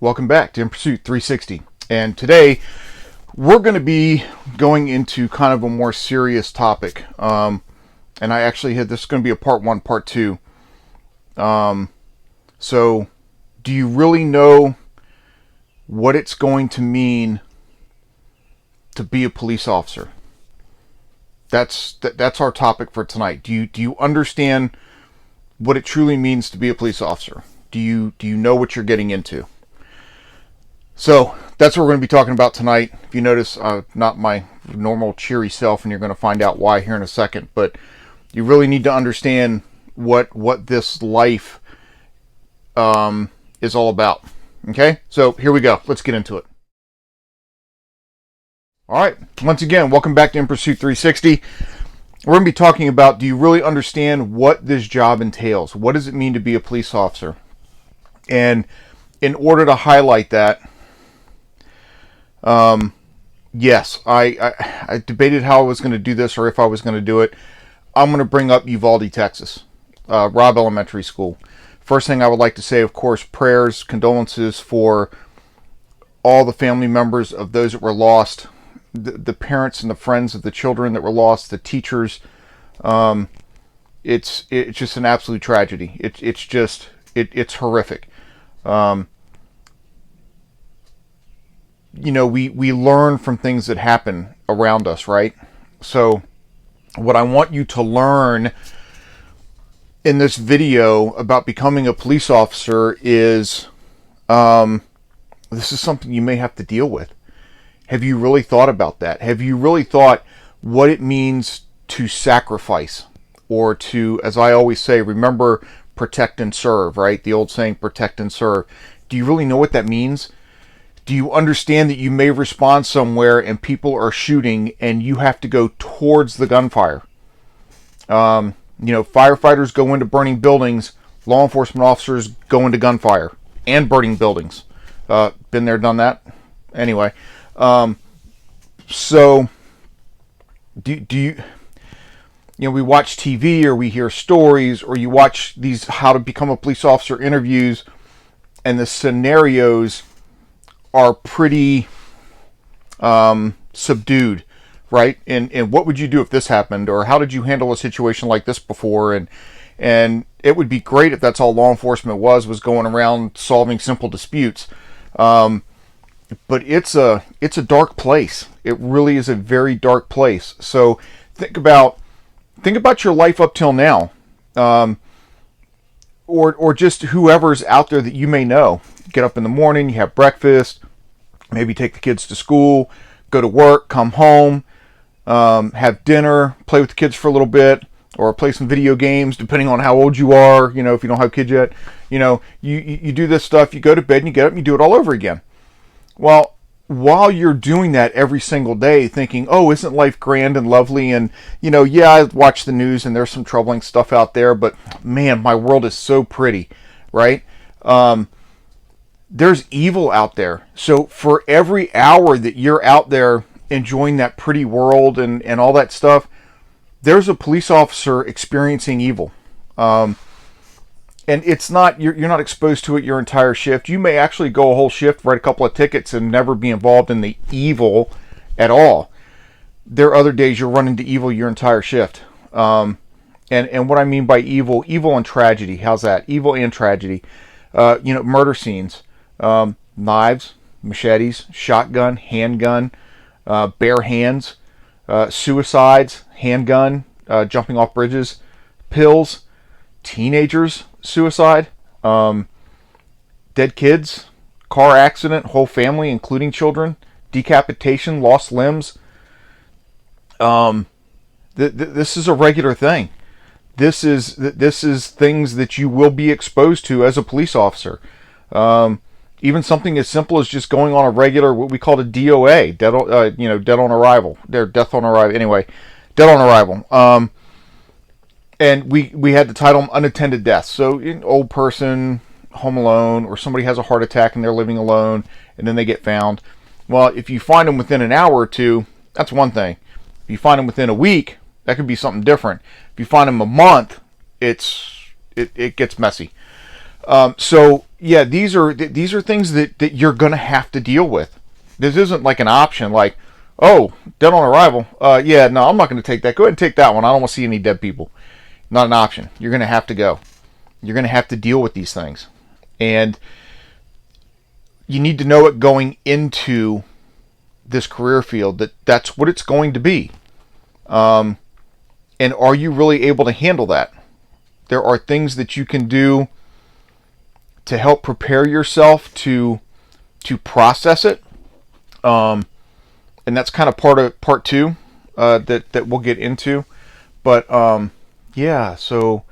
Welcome back to In Pursuit 360. And today we're going to be going into kind of a more serious topic. And I actually had this is going to be a part one, part two. So do you really know what it's going to mean to be a police officer? That's our topic for tonight. Do you understand what it truly means to be a police officer? Do you know what you're getting into? So that's what we're going to be talking about tonight. If you notice, not my normal cheery self, and you're going to find out why here in a second. But you really need to understand what this life is all about. Okay, so here we go. Let's get into it. All right. Once again, welcome back to In Pursuit 360. We're going to be talking about, do you really understand what this job entails? What does it mean to be a police officer? And in order to highlight that, yes, I debated how I was going to do this or if I was going to do it. I'm going to bring up Uvalde, Texas, Robb Elementary School. First thing I would like to say, of course, prayers, condolences for all the family members of those that were lost, the parents and the friends of the children that were lost, the teachers. It's just an absolute tragedy. It's horrific. We learn from things that happen around us, right? So what I want you to learn in this video about becoming a police officer is this is something you may have to deal with. Have you really thought about that? Have you really thought what it means to sacrifice, or to, as I always say, remember, protect and serve, right? The old saying, protect and serve. Do you really know what that means? Do you understand that you may respond somewhere and people are shooting and you have to go towards the gunfire? Firefighters go into burning buildings. Law enforcement officers go into gunfire and burning buildings. Been there, done that. Anyway, so do you? We watch TV or we hear stories, or you watch these how to become a police officer interviews, and the scenarios are pretty subdued, right? And what would you do if this happened, or how did you handle a situation like this before? And it would be great if that's all law enforcement was going around solving simple disputes. But it's a dark place. It really is a very dark place. So think about your life up till now, or just whoever's out there that you may know. Get up in the morning, you have breakfast, maybe take the kids to school, go to work, come home, have dinner, play with the kids for a little bit, or play some video games, depending on how old you are. If you don't have kids yet, you do this stuff, you go to bed and you get up and you do it all over again. Well, while you're doing that every single day, thinking, oh, isn't life grand and lovely? And, yeah, I watch the news and there's some troubling stuff out there, but man, my world is so pretty, right? There's evil out there. So for every hour that you're out there enjoying that pretty world and all that stuff, there's a police officer experiencing evil. And it's not, you're not exposed to it your entire shift. You may actually go a whole shift, write a couple of tickets, and never be involved in the evil at all. There are other days you'll run into evil your entire shift. And what I mean by evil and tragedy. How's that? Evil and tragedy. Murder scenes. Knives, machetes, shotgun, handgun, bare hands, suicides, handgun, jumping off bridges, pills, teenagers, suicide, dead kids, car accident, whole family, including children, decapitation, lost limbs. This is a regular thing. This is things that you will be exposed to as a police officer. Even something as simple as just going on a regular, what we call a DOA, dead on arrival. Death on arrival. Anyway, dead on arrival. And we had the title unattended deaths. So an old person, home alone, or somebody has a heart attack and they're living alone, and then they get found. Well, if you find them within an hour or two, that's one thing. If you find them within a week, that could be something different. If you find them a month, it gets messy. So yeah, these are things that you're gonna have to deal with. This isn't like an option. Like, oh, dead on arrival. Yeah, no, I'm not going to take that. Go ahead and take that one. I don't want to see any dead people. Not an option. You're going to have to go. You're going to have to deal with these things, and you need to know it going into this career field that that's what it's going to be. And are you really able to handle that? There are things that you can do to help prepare yourself to process it. And that's kind of part two that we'll get into. But yeah, so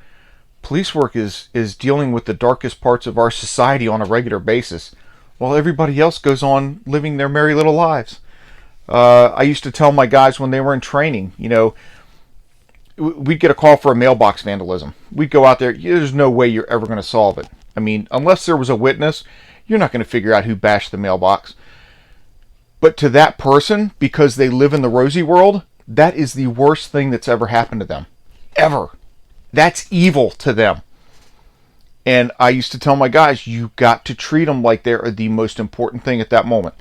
police work is dealing with the darkest parts of our society on a regular basis, while everybody else goes on living their merry little lives. I used to tell my guys when they were in training, we'd get a call for a mailbox vandalism. We'd go out there. There's no way you're ever going to solve it. I mean, unless there was a witness, you're not going to figure out who bashed the mailbox. But to that person, because they live in the rosy world, that is the worst thing that's ever happened to them. Ever. That's evil to them. And I used to tell my guys, you got to treat them like they're the most important thing at that moment.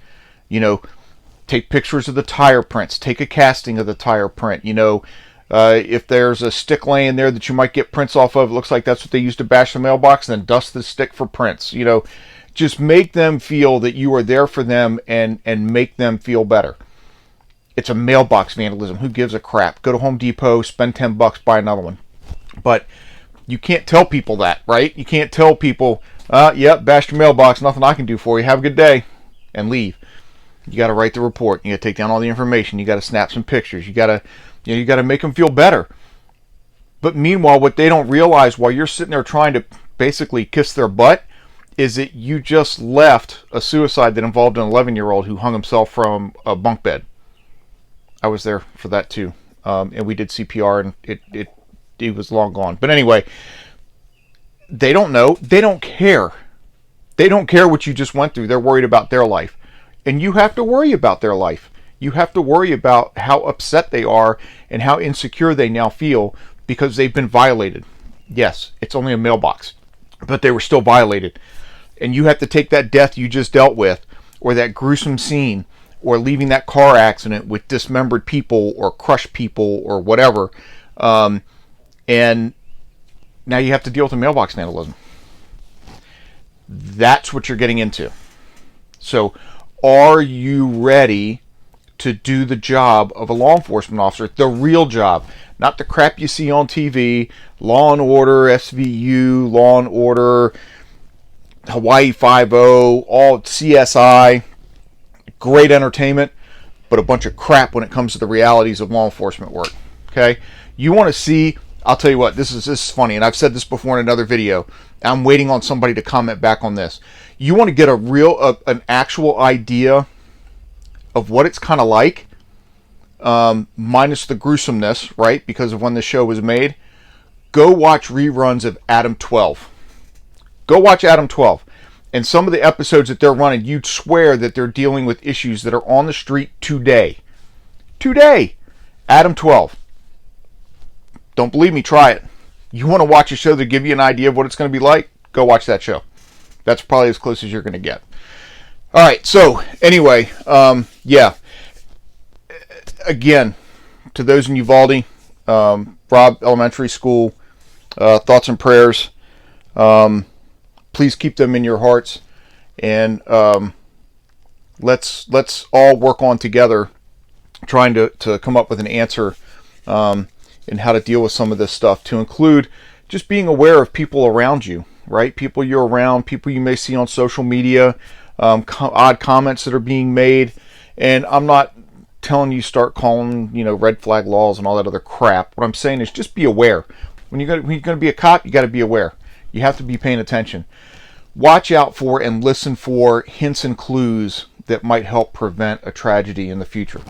Take pictures of the tire prints. Take a casting of the tire print. If there's a stick laying there that you might get prints off of, it looks like that's what they used to bash the mailbox, then dust the stick for prints. Just make them feel that you are there for them and make them feel better. It's a mailbox vandalism. Who gives a crap? Go to Home Depot, spend $10, buy another one. But you can't tell people that, right? You can't tell people, yep, bashed your mailbox, nothing I can do for you. Have a good day, and leave. You got to write the report. You got to take down all the information. You got to snap some pictures. You got to make them feel better. But meanwhile, what they don't realize while you're sitting there trying to basically kiss their butt is that you just left a suicide that involved an 11-year-old who hung himself from a bunk bed. I was there for that too, and we did CPR, and it was long gone. But anyway, they don't know. They don't care. They don't care what you just went through. They're worried about their life, and you have to worry about their life. You have to worry about how upset they are and how insecure they now feel because they've been violated. Yes, it's only a mailbox, but they were still violated. And you have to take that death you just dealt with, or that gruesome scene, or leaving that car accident with dismembered people or crushed people or whatever, and now you have to deal with the mailbox vandalism. That's what you're getting into. So are you ready to do the job of a law enforcement officer, the real job, not the crap you see on TV, Law and Order, SVU, Law and Order, Hawaii Five-0, all CSI, great entertainment, but a bunch of crap when it comes to the realities of law enforcement work. Okay? You want to see, I'll tell you what, this is funny, and I've said this before in another video. I'm waiting on somebody to comment back on this. You want to get an actual idea of what it's kind of like, minus the gruesomeness, right? Because of when the show was made. Go watch reruns of Adam 12. Go watch Adam 12. And some of the episodes that they're running, you'd swear that they're dealing with issues that are on the street today. Today! Adam 12. Don't believe me, try it. You want to watch a show that give you an idea of what it's going to be like? Go watch that show. That's probably as close as you're going to get. All right, so anyway, yeah. Again, to those in Uvalde, Robb Elementary School, thoughts and prayers. Please keep them in your hearts, and let's all work on together, trying to come up with an answer in how to deal with some of this stuff. To include just being aware of people around you, right? People you're around, people you may see on social media, odd comments that are being made, and I'm not telling you start calling red flag laws and all that other crap. What I'm saying is just be aware. When you're going to be a cop, you got to be aware. You have to be paying attention. Watch out for and listen for hints and clues that might help prevent a tragedy in the future.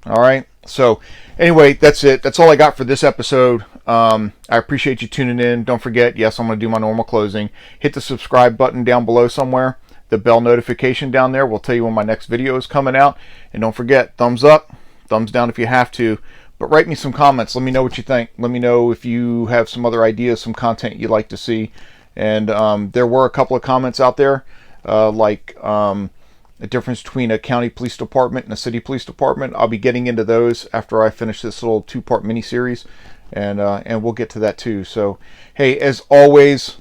All right? So, anyway, that's it. That's all I got for this episode. I appreciate you tuning in. Don't forget, yes, I'm going to do my normal closing. Hit the subscribe button down below somewhere. The bell notification down there will tell you when my next video is coming out. And don't forget, thumbs up, thumbs down if you have to. But write me some comments. Let me know what you think. Let me know if you have some other ideas, some content you'd like to see. And there were a couple of comments out there, like the difference between a county police department and a city police department. I'll be getting into those after I finish this little 2-part mini series, and we'll get to that too. So, hey, as always,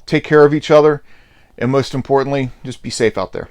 take care of each other, and most importantly, just be safe out there.